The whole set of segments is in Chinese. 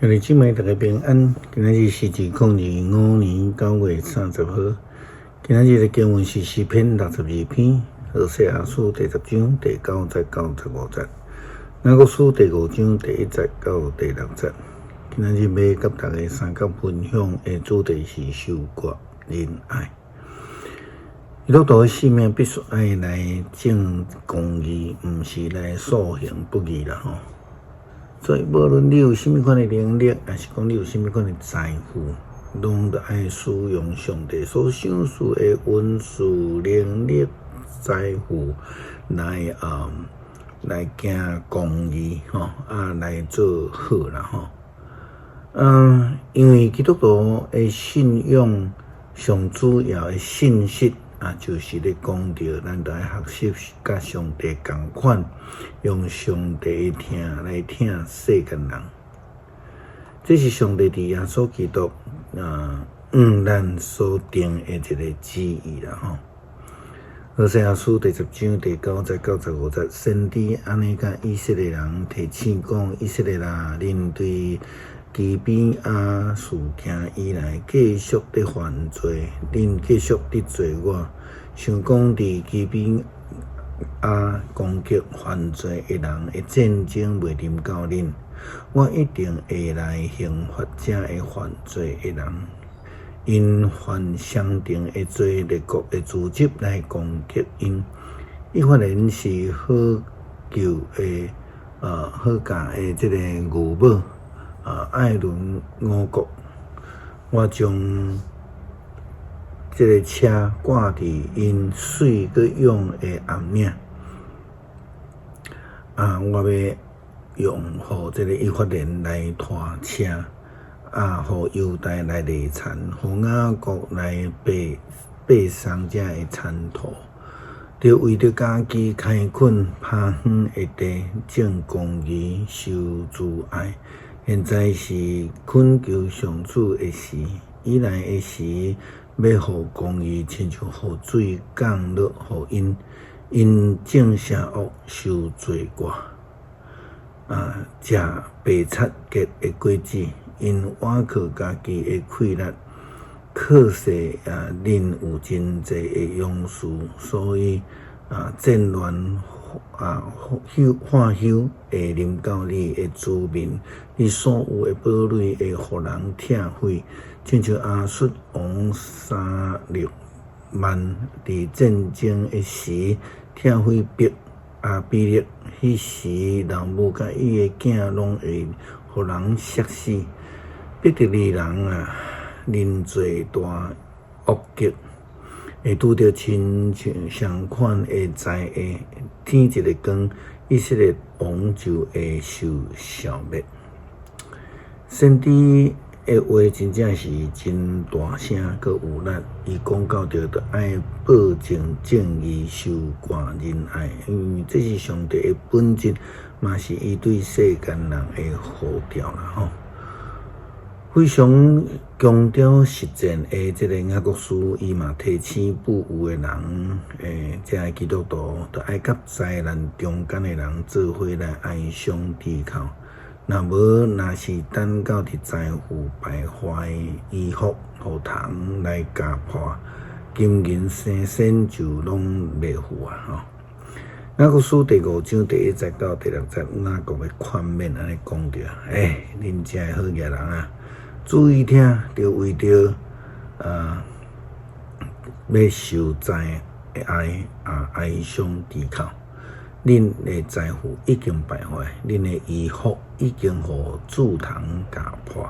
兄弟姊妹，大家平安。今仔日是2025年9月30号。今仔日的经文是诗篇62篇，何西阿书第10章第9节到15节，雅各书第5章第1节到第6节。今仔日要甲大家三角分享的主题是受割仁爱。基督徒的性命必须爱来正公义，毋是来塑形不义啦吼。所以，无论你有甚物款的能力，还是讲你有甚物款的财富，拢得爱使用上帝所赏赐的恩赐、能力、财富来行公义来做好啦吼。因为基督徒的信仰上主要的信息就是咧讲到，咱得爱学习甲上帝同款，用上帝的听来听世间人。这是上帝伫耶稣基督咱所定的一个旨意啦吼。何西阿书第10章第9节到15节，先知安尼甲以色列人提醒讲：以色列人恁对基比亚事件以来，继续伫犯罪，恁继续伫罪我，想讲伫基比亚攻击犯罪的人的战争袂临到恁，我一定会来刑罚这个犯罪的人，因犯相同的罪，列国的组织来攻击因。伊发现是好救的好教的这个牛母。爱伦五国，我将这个车挂伫因水个用的暗领，我要用互这个以法莲来拖车，互犹大来犁田，互雅各来爬送这的田土，就为着家己开垦耙远的地，种公义，受慈爱。现在是恳求上主的时，以来的时，要互公义亲像雨水降落互因，因种邪恶受罪过，食白擦结的果子，因倚靠家己的气力，可惜恁有真济的勇士，所以战乱化休会临到你的子民，你所有的堡垒会互人拆毁，亲像亚述王360万伫战争的时拆毁比勒，迄时老母甲伊的囝拢会互人杀死，逼得你人认罪大恶极。会拄着亲像相款的灾厄，天一个光，以色列王就会受消灭。先知的话真正是真大声，佮有力。伊讲到着爱保证正义、受割仁爱，因为这是上帝的本质，嘛是伊对世间人的呼召啦吼。非常强调实践的这个雅各书，伊嘛提醒富有的人，这个基督徒都爱甲灾难中间的人做伙来哀伤低靠。若是等到伫财富败坏、衣服互虫来家破，金银生鲜就拢袂赴吼。雅各书第5章第1节到第6节，雅各的劝勉安尼讲着，恁这好野人注意听，就为着要受灾的哀伤低靠。恁的财富已经败坏，恁的衣服已经互蛀虫家破，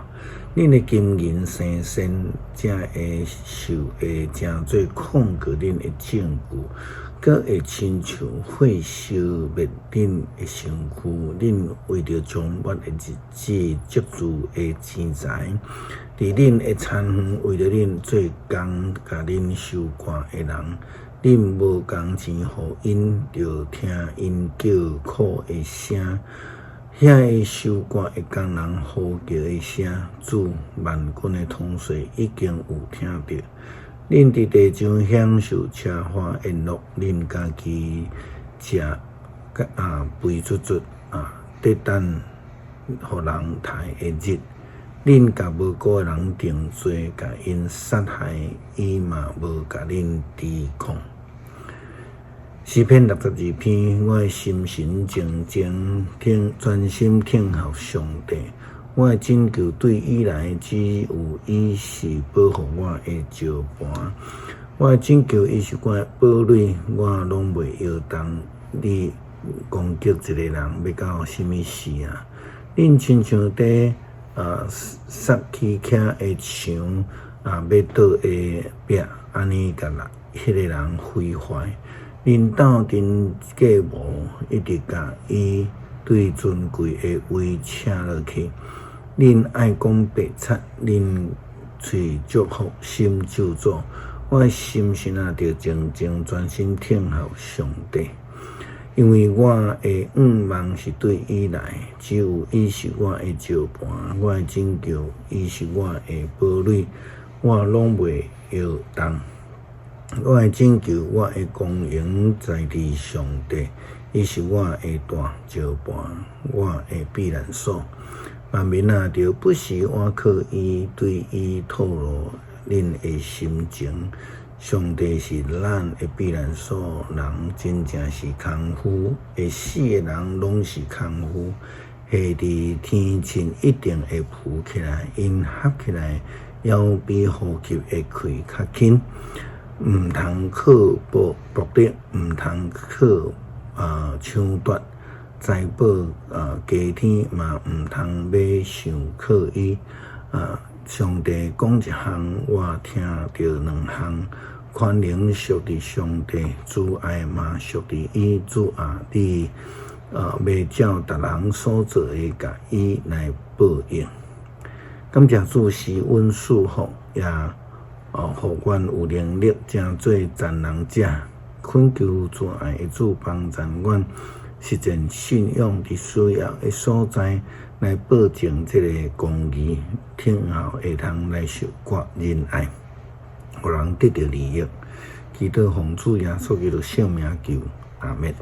恁的金银生鲜才会受正做控告恁的证据，佮会亲像火烧灭恁的身躯。恁为着将末的日子积聚的钱财，伫恁的田园为着恁做工，甲恁收割的人。恁无工钱互因，就听因叫苦的声，遐个收割的工人呼叫的声，主万军的统帅已经有听到。恁伫地上享受奢华宴乐，恁家己食肥足足，得等互人刣的日。恁甲无辜诶人定罪，甲因杀害，伊嘛无甲恁指控。诗篇62篇，我心神静静，专心听候上帝。我的拯救对伊来，只有伊是保护我的石盘。我的拯救伊是我的堡垒，我拢袂摇动。你攻击一个人要到什么时啊？恁亲像伫杀起徛的墙要倒下壁，安尼甲迄个人毁坏。恁斗阵计谋，一直甲伊对尊贵的位请落去。恁爱讲白贼，恁喙祝福，心咒诅。我的心神啊，着静静专心听候上帝，因为我的望是对伊来，只有伊是我的石盘，我的拯救，伊是我的堡垒，我拢袂摇动。我的拯救，我的光荣在伫上帝，伊是我的大石盘，我的避难所。万民啊，着不时倚靠伊，对伊透露恁的心情。上帝是咱的避难所，人真正是空虚，会死的人拢是空虚。下伫天晴一定会浮起来，因合起来，要比呼吸会开较紧。毋通靠搏力，毋通靠抢夺财宝加天嘛，毋通要想靠伊。上帝讲一项，我听着两项。宽容属伫上帝，慈爱嘛属伫伊主啊！你袂照逐人所做的，甲伊来报应。感谢主施恩赐福，也互阮有能力，成做善人者，恳求慈爱的主帮助阮实践信仰伫需要的所在，来保证这个公义，听候会通来受国仁爱，互人得到利益。祈祷奉主耶稣基督圣名求，阿们。